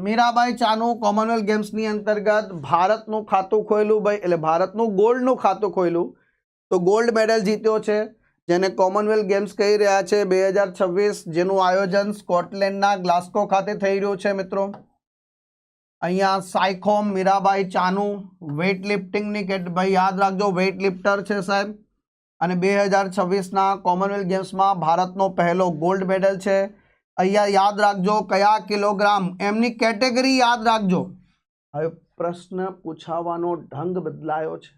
Mirabai Chanu Commonwealth ગેમ્સની અંતર્ગત ભારતનું ખાતું ખોલ્યું ભાઈ, એટલે ભારતનું ગોલ્ડનું ખાતું ખોલ્યું તો ગોલ્ડ મેડલ જીત્યો છે, જેને કોમનવેલ્થ ગેમ્સ કહી રહ્યા છે 2026, જેનું આયોજન સ્કોટલેન્ડના ગ્લાસ્કો ખાતે થઈ રહ્યું છે મિત્રો. અહીંયા સાયખોમ મીરાબાઈ ચાનુ વેઇટ લિફ્ટિંગની ભાઈ યાદ રાખજો, વેઇટ લિફ્ટર છે સાહેબ, અને 2026ના કોમનવેલ્થ ગેમ્સમાં ભારતનો પહેલો ગોલ્ડ મેડલ છે. અહીંયા યાદ રાખજો કયા કિલોગ્રામ, એમની કેટેગરી યાદ રાખજો. હવે પ્રશ્ન પૂછાવાનો ઢંગ બદલાયો છે.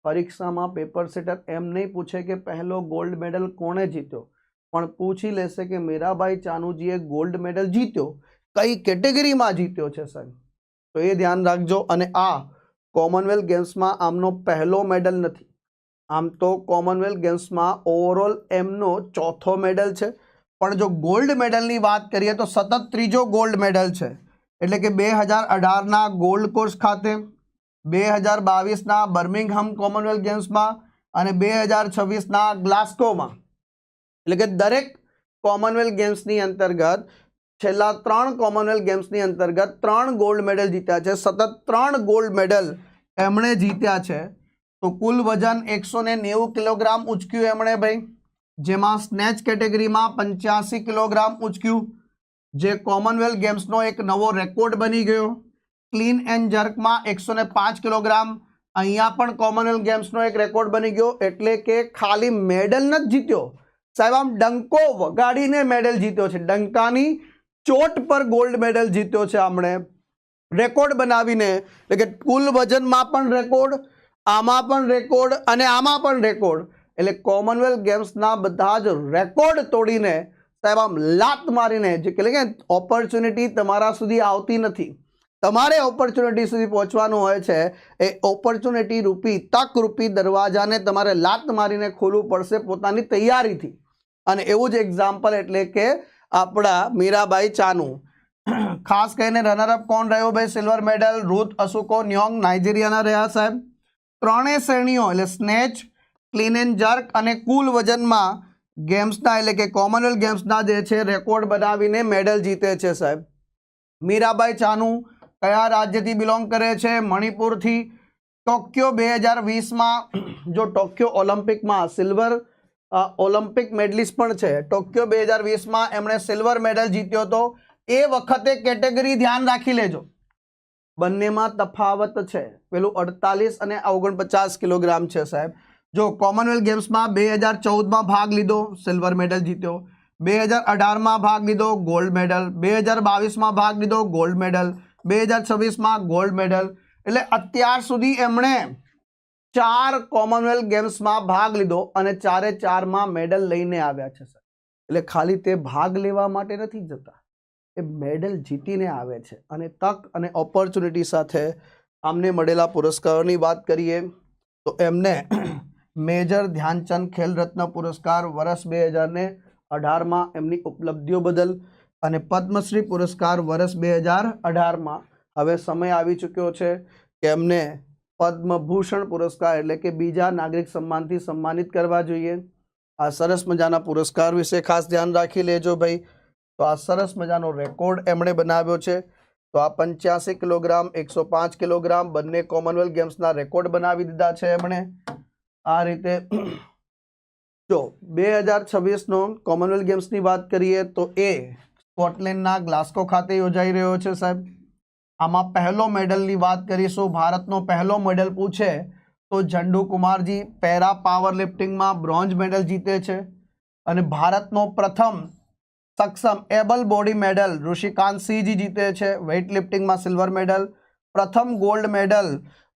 પરીક્ષામાં પેપર સેટર એમ નહીં પૂછે કે પહેલો ગોલ્ડ મેડલ કોણે જીત્યો, પણ પૂછી લેશે કે મીરાબાઈ ચાનુજીએ ગોલ્ડ મેડલ જીત્યો, કઈ કેટેગરીમાં જીત્યો છે સાહેબ, તો એ ધ્યાન રાખજો. અને આ કોમનવેલ્થ ગેમ્સમાં આમનો પહેલો મેડલ નથી, આમ તો કોમનવેલ્થ ગેમ્સમાં ઓવરઓલ એમનો ચોથો મેડલ છે, પણ જો ગોલ્ડ મેડલની વાત કરીએ તો સતત ત્રીજો ગોલ્ડ મેડલ છે. એટલે કે 2018ના ગોલ્ડ કોર્સ ખાતે, 2022ના બર્મિંગહામ કોમનવેલ્થ ગેમ્સમાં અને 2026ના ગ્લાસ્કોમાં. એટલે કે દરેક કોમનવેલ્થ ગેમ્સની અંતર્ગત છેલ્લા 3 કોમનવેલ્થ ગેમ્સની અંતર્ગત 3 ગોલ્ડ મેડલ જીત્યા છે. સતત 3 ગોલ્ડ મેડલ એમણે જીત્યા છે. તો કુલ વજન 190 કિલોગ્રામ ઉચક્યું એમણે ભાઈ, જેમાં સ્નેચ કેટેગરીમાં 85 કિલોગ્રામ ઉચક્યું, જે કોમનવેલ્થ ગેમ્સનો એક નવો રેકોર્ડ બની ગયો. ક્લીન એન્ડ જર્કમાં 105 કિલોગ્રામ, અહીંયા પણ કોમનવેલ્થ ગેમ્સનો એક રેકોર્ડ બની ગયો. એટલે કે ખાલી મેડલ નથી જીત્યો સાહેબ, આમ ડંકો વગાડીને મેડલ જીત્યો છે, ડંકાની ચોટ પર ગોલ્ડ મેડલ જીત્યો છે આમણે, રેકોર્ડ બનાવીને. એટલે કે કુલ વજનમાં પણ રેકોર્ડ, આમાં પણ રેકોર્ડ અને આમાં પણ રેકોર્ડ. એટલે કોમનવેલ્થ ગેમ્સના બધા જ રેકોર્ડ તોડીને સાહેબ આમ લાત મારીને, જે એટલે કે ઓપોર્ચ્યુનિટી તમારા સુધી આવતી નથી, તમારે ઓપોર્ચ્યુનિટી સુધી પહોંચવાનું હોય છે. એ ઓપોર્ચ્યુનિટી રૂપી, તક રૂપી દરવાજાને તમારે લાત મારીને ખોલવું પડશે પોતાની તૈયારીથી. અને એવું જ એક્ઝામ્પલ એટલે કે આપણા મીરાબાઈ ચાનુ. ખાસ કરીને રનરઅપ કોણ રહ્યો ભાઈ સિલ્વર મેડલ? રૂથ અસુકો ન્યોંગ નાઇજીરિયાના રહ્યા સાહેબ. ત્રણેય શ્રેણીઓ એટલે સ્નેચ, ક્લીન એન્ડ જર્ક અને કુલ વજનમાં ગેમ્સના એટલે કે કોમનવેલ્થ ગેમ્સના જે છે રેકોર્ડ બનાવીને મેડલ જીતે છે સાહેબ. મીરાબાઈ ચાનુ કયા રાજ્યથી બિલોંગ કરે છે? મણિપુરથી. ટોક્યો 2020માં, જો ટોક્યો ઓલિમ્પિકમાં સિલ્વર ઓલિમ્પિક મેડલિસ્ટ પણ છે, ટોક્યો 2020માં એમણે સિલ્વર મેડલ જીત્યો હતો. એ વખતે કેટેગરી ધ્યાન રાખી લેજો, બંનેમાં તફાવત છે, પેલું 48 અને 49 કિલોગ્રામ છે સાહેબ. જો કોમનવેલ્થ ગેમ્સમાં 2014માં ભાગ લીધો, સિલ્વર મેડલ જીત્યો, 2018માં ભાગ લીધો, ગોલ્ડ મેડલ, 2022માં ભાગ લીધો, ગોલ્ડ મેડલ, 2026માં ગોલ્ડ મેડલ. એટલે અત્યાર સુધી એમણે 4 કોમનવેલ્થ ગેમ્સમાં ભાગ લીધો અને 4માં મેડલ લઈને આવ્યા છે સર. એટલે ખાલી તે ભાગ લેવા માટે નથી જતા, એ મેડલ જીતીને આવે છે. અને તક અને ઓપોર્ચ્યુનિટી સાથે આમને મળેલા પુરસ્કારોની વાત કરીએ તો એમને મેજર ધ્યાનચંદ ખેલ રત્ન પુરસ્કાર વર્ષ 2018માં એમની ઉપલબ્ધિઓ બદલ અને પદ્મશ્રી પુરસ્કાર વર્ષ 2018માં હવે સમય આવી ચૂક્યો છે કે એમને પદ્મભૂષણ પુરસ્કાર એટલે કે બીજા નાગરિક સન્માનથી સન્માનિત કરવા જોઈએ. આ સરસ મજાના પુરસ્કાર વિશે ખાસ ધ્યાન રાખી લેજો ભાઈ. તો આ સરસ મજાનો રેકોર્ડ એમણે બનાવ્યો છે. તો આ 85 કિલોગ્રામ, 105 કિલોગ્રામ બંને કોમનવેલ્થ ગેમ્સના રેકોર્ડ બનાવી દીધા છે એમણે. આ રીતે જો 2026નો કોમનવેલ્થ ગેમ્સની વાત કરીએ તો એ સ્કોટલેન્ડના ગ્લાસ્કો ખાતે યોજાઈ રહ્યો છે સાહેબ. આમાં પહેલો મેડલની વાત કરીશું. ભારતનો પહેલો મેડલ પૂછે તો ઝંડુ કુમારજી પેરા પાવર લિફ્ટિંગમાં બ્રોન્ઝ મેડલ જીતે છે. અને ભારતનો પ્રથમ સક્ષમ able body medal Rishikant Singhji જીતે છે. વેઇટ લિફ્ટિંગમાં સિલ્વર મેડલ. પ્રથમ ગોલ્ડ મેડલ,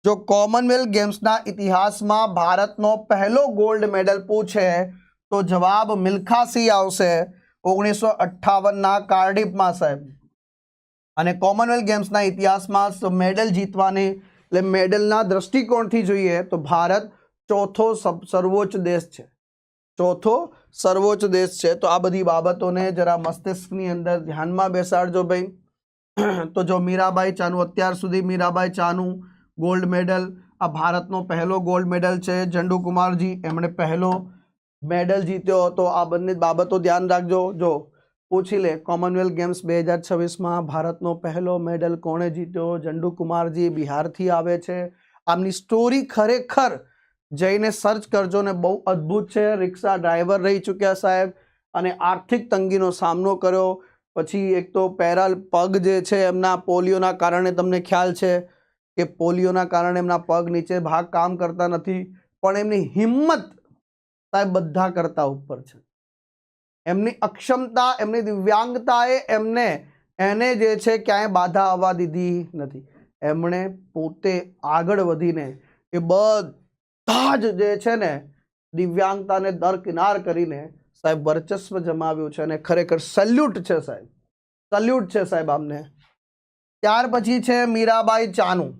જો કોમનવેલ્થ ગેમ્સના ઇતિહાસમાં ભારતનો પહેલો ગોલ્ડ મેડલ પૂછે તો જવાબ મિલ્ખા સિંહ આવશે 1958ના કાર્ડિફમાં સાહેબ. અને કોમનવેલ્થ ગેમ્સના ઇતિહાસમાં મેડલ જીતવાની એટલે મેડલના દ્રષ્ટિકોણથી જોઈએ તો ભારત ચોથો સર્વોચ્ચ દેશ છે, ચોથો સર્વોચ્ચ દેશ છે. તો આ બધી બાબતોને જરા મસ્તિષ્કની અંદર ધ્યાનમાં બેસાડજો ભાઈ. તો જો મીરાબાઈ ચાનુ, અત્યાર સુધી મીરાબાઈ ચાનુ ગોલ્ડ મેડલ, આ ભારતનો પહેલો ગોલ્ડ મેડલ છે. ઝંડુ કુમારજી એમણે પહેલો મેડલ જીત્યો હતો. આ બંને બાબતો ધ્યાન રાખજો. જો પૂછી લે કોમનવેલ્થ ગેમ્સ 2026માં ભારતનો પહેલો મેડલ કોણે જીત્યો? જંડુ કુમારજી બિહારથી આવે છે. આમની સ્ટોરી ખરેખર જઈને સર્ચ કરજો ને બહુ અદ્ભુત છે. રિક્ષા ડ્રાઈવર રહી ચૂક્યા સાહેબ અને આર્થિક તંગીનો સામનો કર્યો. પછી એક તો પેરાલ પગ જે છે એમના પોલિયોના કારણે, તમને ખ્યાલ છે કે પોલિયોના કારણે એમના પગ નીચે ભાગ કામ કરતા નથી, પણ એમની હિંમત સાહેબ બધા કરતા ઉપર છે. એમની અક્ષમતા, એમની દિવ્યાંગતાએ એને જે છે ક્યાંય બાધા આવવા દીધી નથી. એમણે પોતે આગળ વધીને એ બધા જ જે છે ને દિવ્યાંગતાને દરકિનાર કરીને સાહેબ વર્ચસ્વ જમાવ્યું છે અને ખરેખર સલ્યુટ છે સાહેબ, સલ્યુટ છે સાહેબ આમને. ત્યાર પછી છે મીરાબાઈ ચાનુ.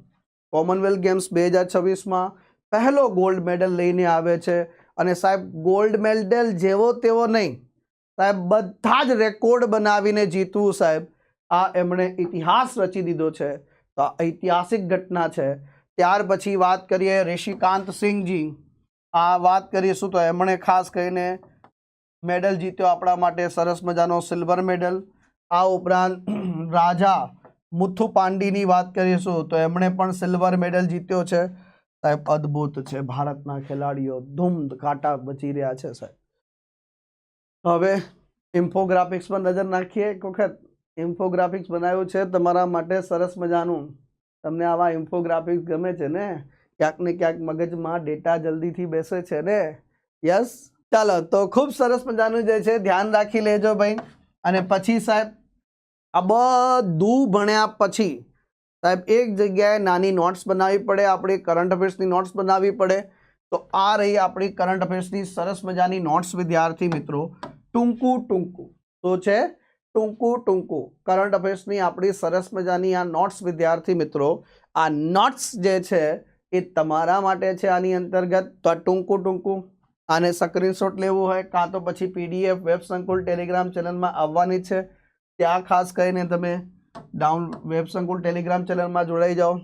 કોમનવેલ્થ ગેમ્સ 2026માં પહેલો ગોલ્ડ મેડલ લઈને આવે છે અને સાહેબ ગોલ્ડ મેડલ જેવો તેવો નહીં સાહેબ, બધા જ રેકોર્ડ બનાવીને જીતવું સાહેબ, આ એમણે ઇતિહાસ રચી દીધો છે. તો આ ઐતિહાસિક ઘટના છે. ત્યાર પછી વાત કરીએ ઋષિકાંત સિંહજી. આ વાત કરીશું તો એમણે ખાસ કરીને મેડલ જીત્યો આપણા માટે, સરસ મજાનો સિલ્વર મેડલ. આ ઉપરાંત રાજા મુથુ પાંડીની વાત કરીશું તો એમણે પણ સિલ્વર મેડલ જીત્યો છે સાહેબ. અદ્ભુત છે, ભારતના ખેલાડીઓ ધૂમ કાંટા બચી રહ્યા છે સાહેબ. હવે ઇન્ફોગ્રાફિક્સ પર નજર નાખીએ. એક વખત ઇન્ફોગ્રાફિક્સ બનાવ્યું છે તમારા માટે સરસ મજાનું. તમને આવા ઇન્ફોગ્રાફિક્સ ગમે છે ને? ક્યાંક ને ક્યાંક મગજમાં ડેટા જલ્દીથી બેસે છે ને? યસ. ચાલો, તો ખૂબ સરસ મજાનું જે છે ધ્યાન રાખી લેજો ભાઈ. અને પછી સાહેબ આ બધું ભણ્યા પછી સાહેબ એક જગ્યાએ નાની નોટ્સ બનાવવી પડે, આપણી કરંટ અફેર્સની નોટ્સ બનાવવી પડે. તો આ રહી આપણી કરંટ અફેર્સની સરસ મજાની નોટ્સ વિદ્યાર્થી મિત્રો. ટૂંકું તો છે ટૂંકું કરંટ અફેર્સની આપણી સરસ મજાની આ નોટ્સ વિદ્યાર્થી મિત્રો. આ નોટ્સ જે છે એ તમારા માટે છે આની અંતર્ગત. તો આ ટૂંકું આને સ્ક્રીનશોટ લેવું હોય કાં તો પછી PDF વેબ સંકુલ ટેલિગ્રામ ચેનલમાં આવવાની છે, ત્યાં ખાસ કરીને તમે વેબ સંકુલ ટેલિગ્રામ ચેનલમાં જોડાઈ જાઓ.